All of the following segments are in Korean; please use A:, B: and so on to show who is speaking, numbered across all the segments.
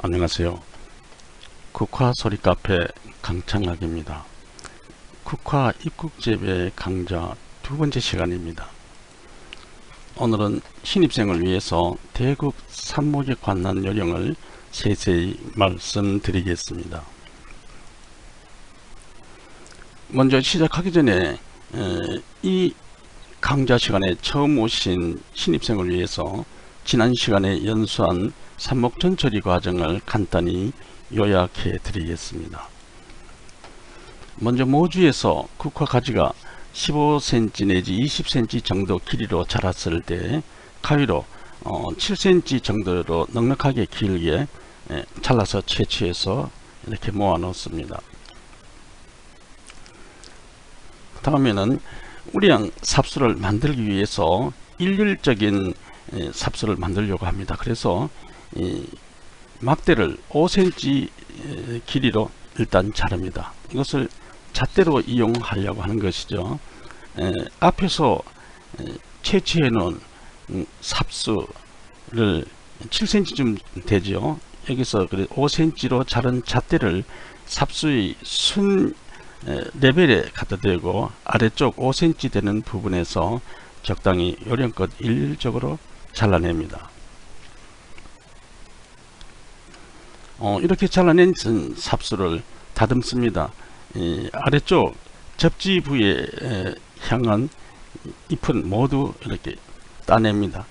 A: 안녕하세요. 국화 소리 카페 강창학입니다. 국화 입국재배 강좌 두 번째 시간입니다. 오늘은 신입생을 위해서 대국 삽목에 관한 요령을 세세히 말씀드리겠습니다. 먼저 시작하기 전에 이 강좌 시간에 처음 오신 신입생을 위해서 지난 시간에 연수한 삽목 전처리 과정을 간단히 요약해 드리겠습니다. 먼저 모주에서 국화 가지가 15cm 내지 20cm 정도 길이로 자랐을 때 가위로 7cm 정도로 넉넉하게 길게 잘라서 채취해서 이렇게 모아 놓습니다. 다음에는 우량 삽수를 만들기 위해서 일률적인 삽수를 만들려고 합니다. 그래서 이 막대를 5cm 길이로 일단 자릅니다. 이것을 잣대로 이용하려고 하는 것이죠. 앞에서 채취해 놓은 삽수를 7cm쯤 되죠. 여기서 5cm로 자른 잣대를 삽수의 순 레벨에 갖다 대고 아래쪽 5cm 되는 부분에서 적당히 요령껏 일률적으로 잘라냅니다. 이렇게 잘라낸 삽수를 다듬습니다. 아래쪽 접지 부에 향한 잎은 모두 이렇게 따냅니다.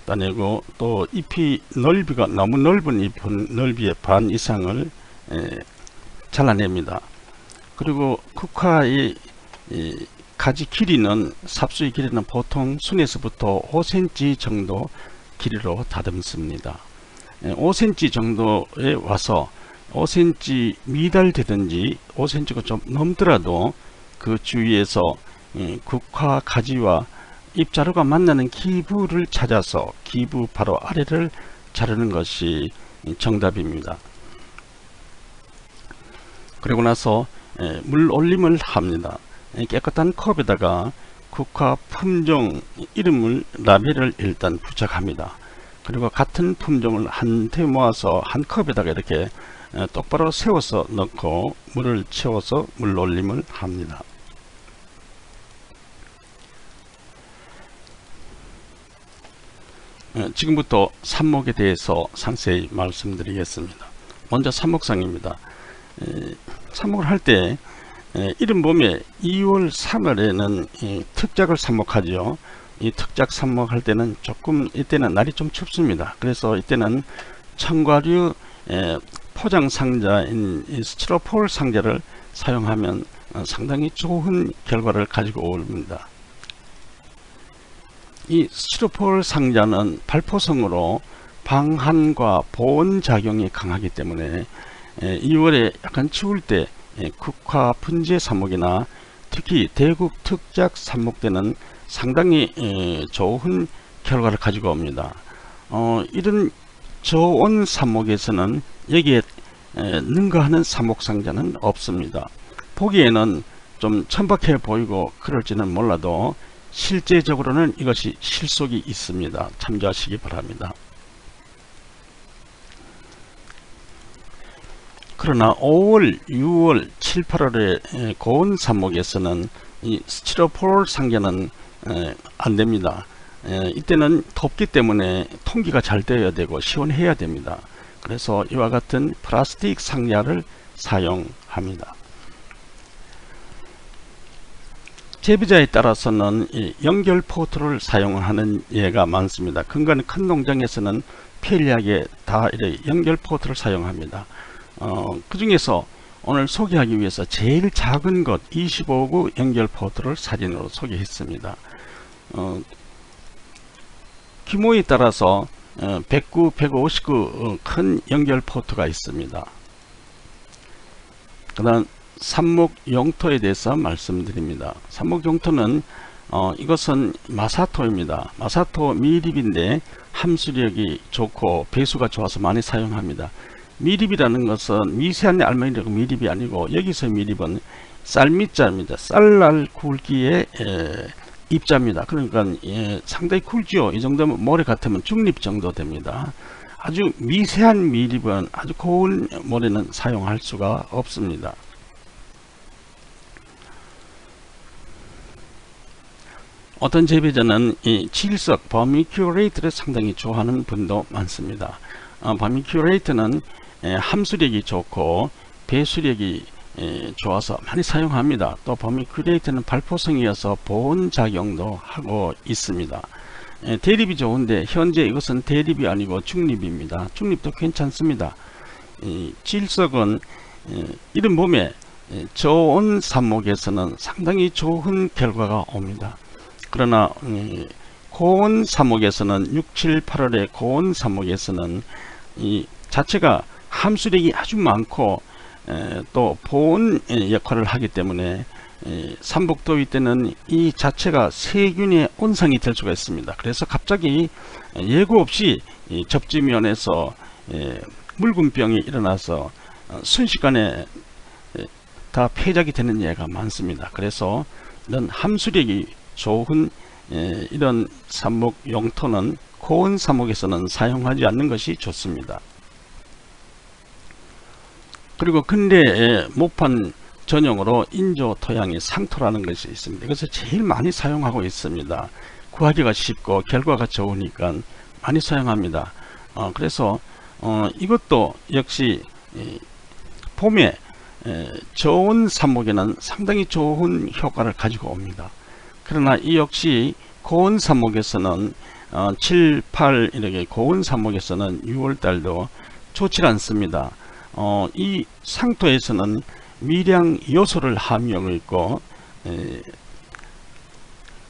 A: 따내고 또 잎이 넓이가 너무 넓은 잎은 넓이의 반 이상을 잘라냅니다. 그리고 국화의 가지 길이는 삽수의 길이는 보통 순에서부터 5cm 정도 길이로 다듬습니다. 5cm 정도에 와서 5cm 미달되든지 5cm가 좀 넘더라도 그 주위에서 국화 가지와 잎자루가 만나는 기부를 찾아서 기부 바로 아래를 자르는 것이 정답입니다. 그리고 나서 물 올림을 합니다. 깨끗한 컵에다가 국화 품종 이름을 라벨을 일단 부착합니다. 그리고 같은 품종을 한테 모아서 한 컵에다가 이렇게 똑바로 세워서 넣고 물을 채워서 물 올림을 합니다. 지금부터 삽목에 대해서 상세히 말씀드리겠습니다. 먼저 삽목상입니다. 삽목을 할 때 이름 봄에 2월 3월에는 특작을 삽목하죠. 이 특작 삽목할 때는 조금 이때는 날이 좀 춥습니다. 그래서 이때는 청과류 포장 상자인 스티로폴 상자를 사용하면 상당히 좋은 결과를 가지고 옵니다. 이 스티로폴 상자는 발포성으로 방한과 보온 작용이 강하기 때문에 2월에 약간 추울 때 국화 분재 삽목이나 특히 대국 특작 삽목 때는 상당히 좋은 결과를 가지고 옵니다. 이런 저온 삽목에서는 여기에 능가하는 삽목 상자는 없습니다. 보기에는 좀 천박해 보이고 그럴지는 몰라도 실제적으로는 이것이 실속이 있습니다. 참조하시기 바랍니다. 그러나 5월, 6월, 7, 8월에 고온 삽목에서는 이 스티로폴 상자는 안됩니다. 이때는 덥기 때문에 통기가 잘 되어야 되고 시원해야 됩니다. 그래서 이와 같은 플라스틱 상자를 사용합니다. 재배자에 따라서는 연결 포트를 사용하는 예가 많습니다. 근거는 큰 농장에서는 편리하게 다 연결 포트를 사용합니다. 그 중에서 오늘 소개하기 위해서 제일 작은 것 25구 연결 포트를 사진으로 소개했습니다. 규모에 따라서 109, 159 큰 연결 포트가 있습니다. 그 다음 삽목 용토에 대해서 말씀드립니다. 삽목 용토는 이것은 마사토입니다. 마사토 미립인데 함수력이 좋고 배수가 좋아서 많이 사용합니다. 미립이라는 것은 미세한 알맹이라고 미립이 아니고 여기서 미립은 쌀미자입니다. 쌀날 굵기의 입자입니다. 그러니까 상당히 굵죠. 이 정도면 모래 같으면 중립 정도 됩니다. 아주 미세한 미립은 아주 고운 모래는 사용할 수가 없습니다. 어떤 재배자는 이 질석 버미큐레이트를 상당히 좋아하는 분도 많습니다. 버미큐레이트는 함수력이 좋고 배수력이 좋아서 많이 사용합니다. 또 버미큐레이트는 발포성이어서 보온 작용도 하고 있습니다. 대립이 좋은데 현재 이것은 대립이 아니고 중립입니다. 중립도 괜찮습니다. 질석은 이런 몸에 저온 삽목에서는 상당히 좋은 결과가 옵니다. 그러나 고온 삽목에서는 6, 7, 8월의 고온 삽목에서는 이 자체가 함수력이 아주 많고 또 보온 역할을 하기 때문에 삼복더위 때는 이 자체가 세균의 온상이 될 수가 있습니다. 그래서 갑자기 예고 없이 접지면에서 묽은병이 일어나서 순식간에 다 폐작이 되는 예가 많습니다. 그래서 이런 함수력이 좋은 이런 삽목 용토는 고온 삽목에서는 사용하지 않는 것이 좋습니다. 그리고 근래에 모판 전용으로 인조 토양의 상토라는 것이 있습니다. 이것을 제일 많이 사용하고 있습니다. 구하기가 쉽고 결과가 좋으니까 많이 사용합니다. 그래서 이것도 역시 봄에 저온 삽목에는 상당히 좋은 효과를 가지고 옵니다. 그러나 이 역시 고온 삽목에서는 7, 8 이렇게 고온 삽목에서는 6월달도 좋지 않습니다. 이 상토에서는 미량 요소를 함유하고 있고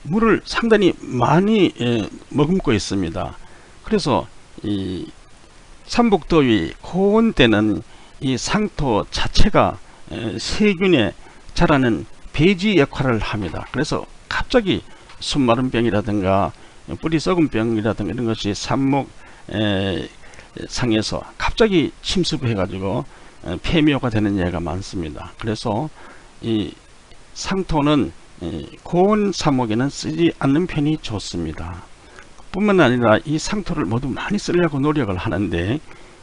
A: 물을 상당히 많이 머금고 있습니다. 그래서 이 삼복더위 고온 때는 이 상토 자체가 세균에 자라는 배지 역할을 합니다. 그래서 갑자기 숨마른 병이라든가 뿌리 썩은 병이라든가 이런 것이 삽목 상에서 갑자기 침습해 가지고 폐묘가 되는 예가 많습니다. 그래서 이 상토는 고온 삽목에는 쓰지 않는 편이 좋습니다. 뿐만 아니라 이 상토를 모두 많이 쓰려고 노력을 하는데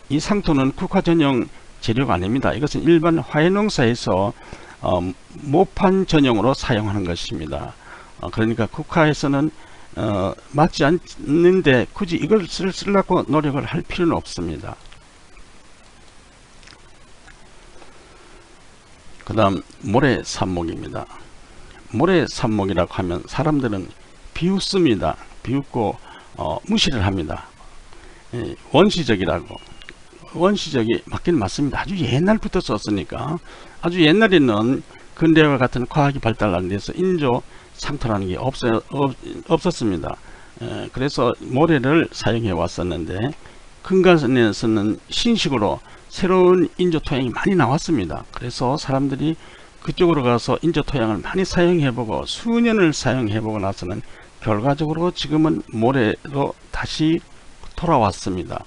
A: 이 상토는 국화 전용 재료가 아닙니다. 이것은 일반 화훼농사에서 모판 전용으로 사용하는 것입니다. 그러니까 국화에서는 맞지 않는데 굳이 이것을 쓰려고 노력을 할 필요는 없습니다. 그 다음 모래 삽목입니다. 모래 삽목이라고 하면 사람들은 비웃습니다. 비웃고 무시를 합니다. 원시적이라고. 원시적이 맞긴 맞습니다. 아주 옛날부터 썼으니까. 아주 옛날에는 근대와 같은 과학이 발달하는 데서 인조 상토라는 게 없었습니다. 그래서 모래를 사용해 왔었는데 근간에서는 신식으로 새로운 인조 토양이 많이 나왔습니다. 그래서 사람들이 그쪽으로 가서 인조 토양을 많이 사용해 보고 수년을 사용해 보고 나서는 결과적으로 지금은 모래로 다시 돌아왔습니다.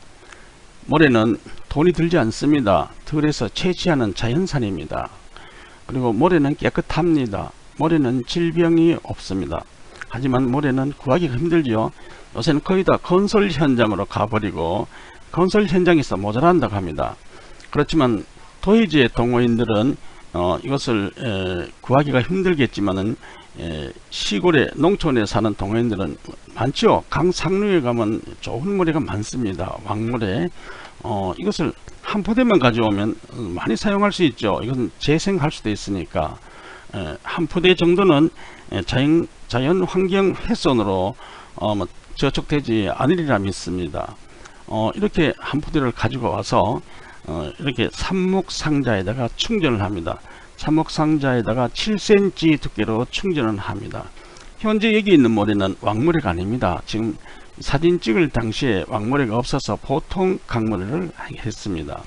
A: 모래는 돈이 들지 않습니다. 들에서 채취하는 자연산입니다. 그리고 모래는 깨끗합니다. 모래는 질병이 없습니다. 하지만 모래는 구하기가 힘들죠. 요새는 거의 다 건설 현장으로 가버리고 건설 현장에서 모자란다고 합니다. 그렇지만 도의지의 동호인들은 이것을 구하기가 힘들겠지만은 시골에 농촌에 사는 동호인들은 많죠. 강 상류에 가면 좋은 모래가 많습니다. 왕모래. 이것을 한 포대만 가져오면 많이 사용할 수 있죠. 이것은 재생할 수도 있으니까 한 포대 정도는 자연 환경 훼손으로 저촉되지 않으리라 믿습니다. 이렇게 한 포대를 가지고 와서 이렇게 삽목 상자에다가 충전을 합니다. 삽목 상자에다가 7cm 두께로 충전을 합니다. 현재 여기 있는 모래는 왕모래가 아닙니다. 지금 사진 찍을 당시에 왕모래가 없어서 보통 강모래를 했습니다.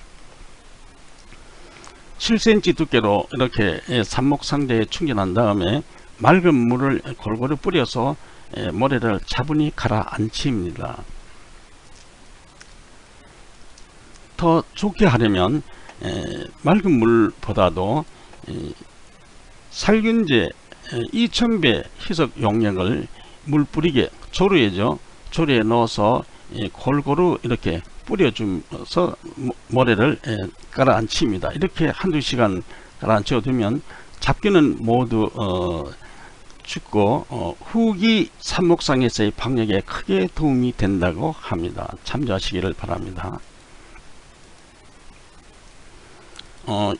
A: 7cm 두께로 이렇게 삽목 상자에 충전한 다음에 맑은 물을 골고루 뿌려서 모래를 차분히 가라앉힙니다. 더 좋게 하려면 맑은 물보다도 살균제 2000배 희석 용액을 물 뿌리게 조류에 넣어서 골고루 이렇게 뿌려주면서 모래를 깔아앉힙니다. 이렇게 한두 시간 깔아앉혀 두면 잡균은 모두 죽고 후기 삽목상에서의 방역에 크게 도움이 된다고 합니다. 참조하시기를 바랍니다.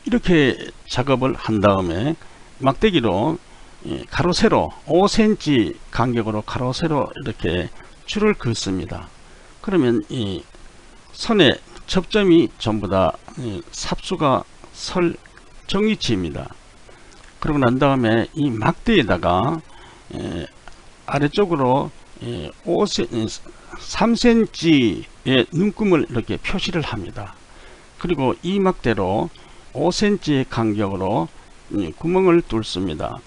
A: 이렇게 작업을 한 다음에 막대기로 가로 세로 5cm 간격으로 가로 세로 이렇게 줄을 긋습니다. 그러면 이 선의 접점이 전부 다 삽수가 설 정위치입니다. 그러고 난 다음에 이 막대에다가 아래쪽으로 3cm의 눈금을 이렇게 표시를 합니다. 그리고 이 막대로 5cm의 간격으로 구멍을 뚫습니다.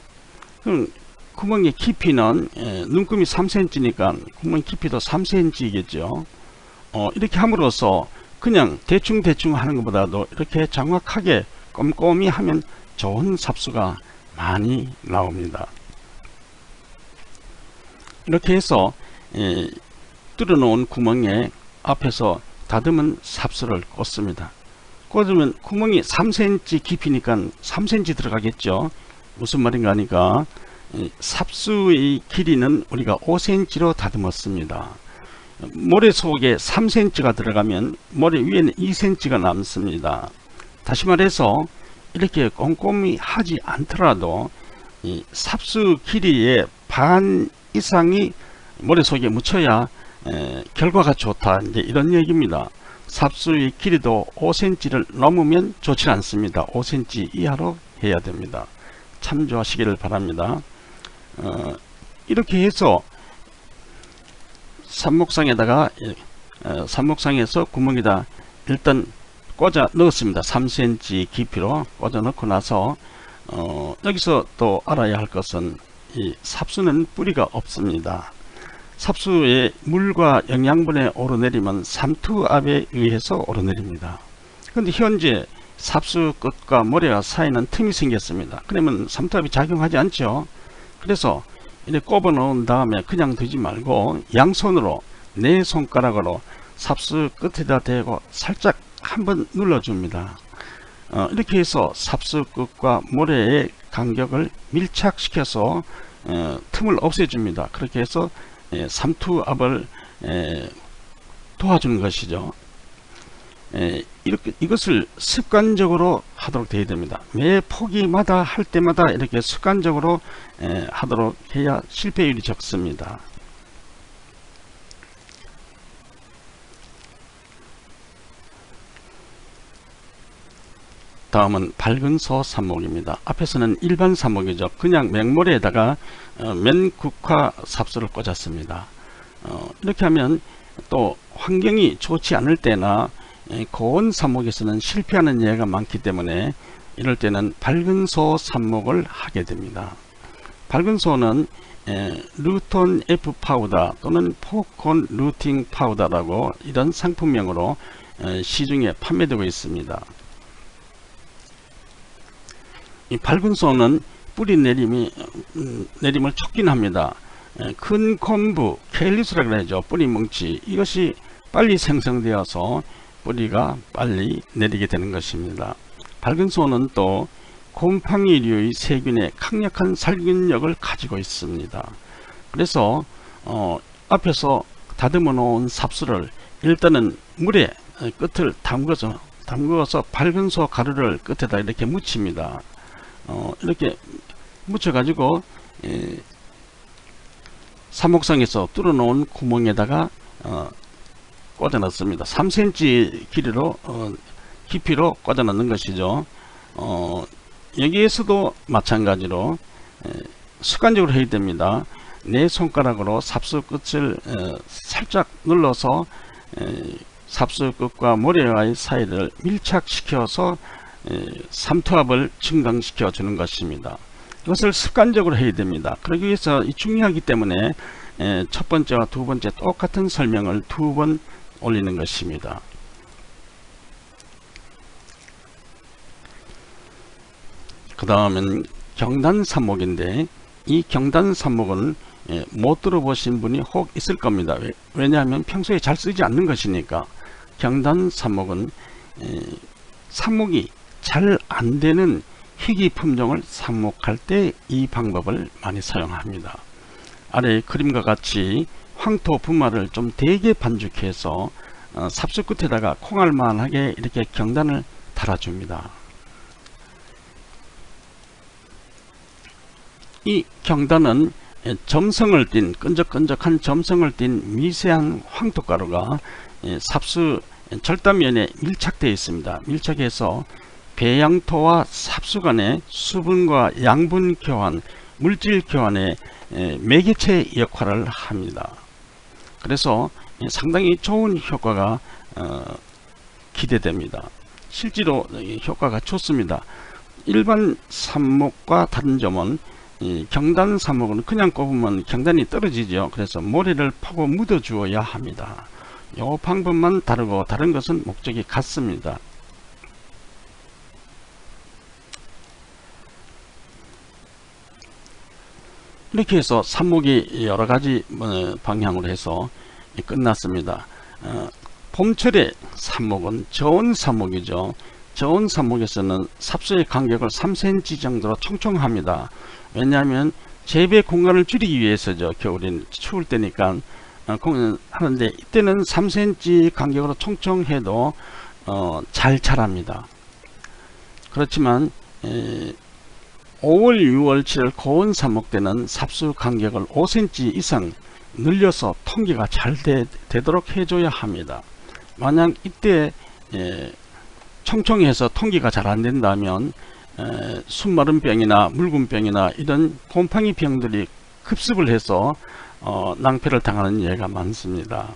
A: 그럼 구멍의 깊이는 눈금이 3cm니까 구멍 깊이도 3cm이겠죠. 이렇게 함으로써 그냥 대충 하는 것보다도 이렇게 정확하게 꼼꼼히 하면 좋은 삽수가 많이 나옵니다. 이렇게 해서 뚫어 놓은 구멍에 앞에서 다듬은 삽수를 꽂습니다. 꽂으면 구멍이 3cm 깊이니까 3cm 들어가겠죠. 무슨 말인가 하니까 삽수의 길이는 우리가 5cm로 다듬었습니다. 모래 속에 3cm가 들어가면 모래 위에는 2cm가 남습니다. 다시 말해서 이렇게 꼼꼼히 하지 않더라도 이 삽수 길이의 반 이상이 모래 속에 묻혀야 결과가 좋다, 이제 이런 얘기입니다. 삽수의 길이도 5cm를 넘으면 좋지 않습니다. 5cm 이하로 해야 됩니다. 참조하시기를 바랍니다. 이렇게 해서 삽목상에다가 삽목상에서 구멍에다 일단 꽂아 넣었습니다. 3cm 깊이로 꽂아 넣고 나서 여기서 또 알아야 할 것은 이 삽수는 뿌리가 없습니다. 삽수의 물과 영양분에 오르내리면 삼투압에 의해서 오르내립니다. 그런데 현재 삽수 끝과 모래와 사이는 틈이 생겼습니다. 그러면 삼투압이 작용하지 않죠. 그래서 이렇게 꼽아 놓은 다음에 그냥 두지 말고 양손으로 네 손가락으로 삽수 끝에다 대고 살짝 한번 눌러줍니다. 이렇게 해서 삽수 끝과 모래의 간격을 밀착시켜서 틈을 없애줍니다. 그렇게 해서 삼투압을 도와주는 것이죠. 이것을 습관적으로 하도록 되어야 됩니다. 매 포기마다 할 때마다 이렇게 습관적으로 하도록 해야 실패율이 적습니다. 다음은 밝은소 삽목입니다. 앞에서는 일반 삽목이죠. 그냥 맹모래에다가 맨국화 삽수를 꽂았습니다. 이렇게 하면 또 환경이 좋지 않을 때나 고온 삽목에서는 실패하는 예가 많기 때문에 이럴 때는 밝은소 삽목을 하게 됩니다. 밝은소는 루톤 F 파우더 또는 포콘 루팅 파우더라고 이런 상품명으로 시중에 판매되고 있습니다. 이 밝은소는 뿌리 내림을 촉진합니다. 큰 콤부, 케일리스라 그러죠. 뿌리 뭉치, 이것이 빨리 생성되어서 뿌리가 빨리 내리게 되는 것입니다. 밝은소는 또 곰팡이류의 세균의 강력한 살균력을 가지고 있습니다. 그래서 앞에서 다듬어 놓은 삽수를 일단은 물에 끝을 담그어서 밝은소 가루를 끝에다 이렇게 묻힙니다. 이렇게 묻혀 가지고 삽목상에서 뚫어 놓은 구멍에다가 꽂아 넣습니다. 3cm 깊이로 꽂아 넣는 것이죠. 여기에서도 마찬가지로 습관적으로 해야 됩니다. 내 손가락으로 삽수 끝을 살짝 눌러서 삽수 끝과 모래와의 사이를 밀착시켜서 삼투압을 증강시켜 주는 것입니다. 이것을 습관적으로 해야 됩니다. 그러기 위해서 중요하기 때문에 첫 번째와 두 번째 똑같은 설명을 두 번 올리는 것입니다. 그 다음은 경단삽목인데, 이 경단삽목은 못 들어보신 분이 혹 있을 겁니다. 왜냐하면 평소에 잘 쓰지 않는 것이니까. 경단 삽목은 삽목이 잘 안되는 희귀 품종을 삽목할 때 이 방법을 많이 사용합니다. 아래 그림과 같이 황토 분말을 좀 되게 반죽해서 삽수 끝에다가 콩알만하게 이렇게 경단을 달아줍니다. 이 경단은 점성을 띤 끈적끈적한 점성을 띤 미세한 황토가루가 삽수 절단면에 밀착되어 있습니다. 밀착해서 배양토와 삽수 간의 수분과 양분 교환, 물질 교환의 매개체 역할을 합니다. 그래서 상당히 좋은 효과가 기대됩니다. 실제로 효과가 좋습니다. 일반 삽목과 다른 점은 경단 삽목은 그냥 꼽으면 경단이 떨어지죠. 그래서 모래를 파고 묻어 주어야 합니다. 이 방법만 다르고 다른 것은 목적이 같습니다. 이렇게 해서 삽목이 여러가지 방향으로 해서 끝났습니다. 봄철의 삽목은 저온 삽목이죠. 저온 삽목에서는 삽수의 간격을 3cm 정도로 총총합니다. 왜냐하면 재배 공간을 줄이기 위해서죠. 겨울엔 추울 때니까 하는데 이때는 3cm 간격으로 총총해도 잘 자랍니다. 그렇지만 5월, 6월, 7월 고온 삽목 때는 삽수 간격을 5cm 이상 늘려서 통기가 잘 되도록 해줘야 합니다. 만약 이때 총총해서 통기가 잘 안된다면 순마름병이나 묽은병이나 이런 곰팡이 병들이 급습을 해서 낭패를 당하는 예가 많습니다.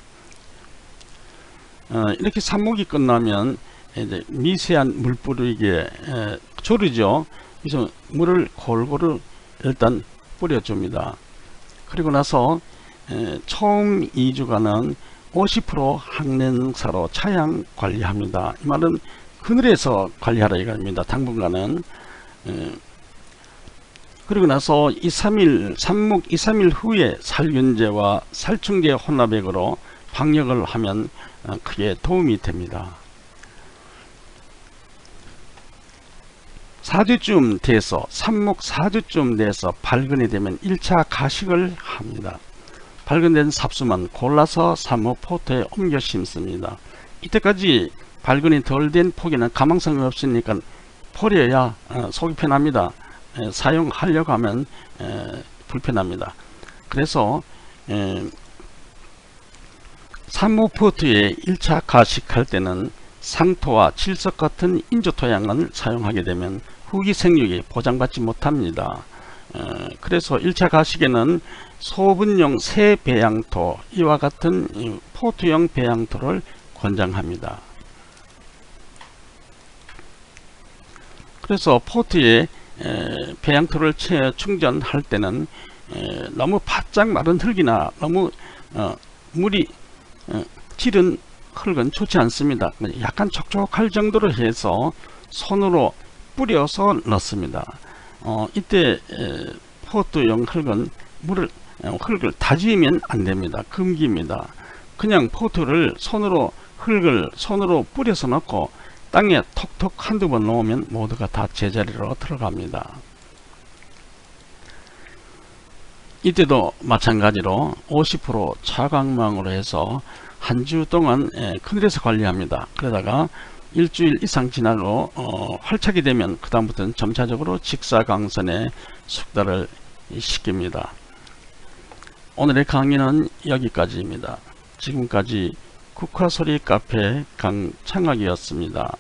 A: 이렇게 삽목이 끝나면 이제 미세한 물뿌리게 조르죠. 그래서 물을 골고루 일단 뿌려줍니다. 그리고 나서 총 2주간은 50% 항냉사로 차양 관리합니다. 이 말은 그늘에서 관리하라 이겁니다. 당분간은. 그리고 나서 2-3일 삽목 2-3일 후에 살균제와 살충제 혼합액으로 방역을 하면 크게 도움이 됩니다. 4주쯤 돼서 삽목 4주쯤 돼서 발근이 되면 1차 가식을 합니다. 발근된 삽수만 골라서 삽목 포트에 옮겨 심습니다. 이때까지 발근이 덜 된 포기는 가망성이 없으니까 버려야 속이 편합니다. 사용하려고 하면 불편합니다. 그래서 삽목 포트에 1차 가식할 때는 상토와 질석 같은 인조토양을 사용하게 되면 후기 생육이 보장받지 못합니다. 그래서 1차 가식에는 소분용 새 배양토, 이와 같은 포트용 배양토를 권장합니다. 그래서 포트에 배양토를 충전할 때는 너무 바짝 마른 흙이나 너무 물이 질은 흙은 좋지 않습니다. 약간 촉촉할 정도로 해서 손으로 뿌려서 넣습니다. 이때 포트용 흙은 흙을 다지면 안됩니다. 금기입니다. 그냥 포트를 흙을 손으로 뿌려서 넣고 땅에 톡톡 한두 번 놓으면 모두가 다 제자리로 들어갑니다. 이때도 마찬가지로 50% 차광망으로 해서 한 주 동안 그늘에서 관리합니다. 그러다가 일주일 이상 지나고 활착이 되면 그 다음부터는 점차적으로 직사광선에 숙달을 시킵니다. 오늘의 강의는 여기까지입니다. 지금까지 국화소리 카페 강창학이었습니다.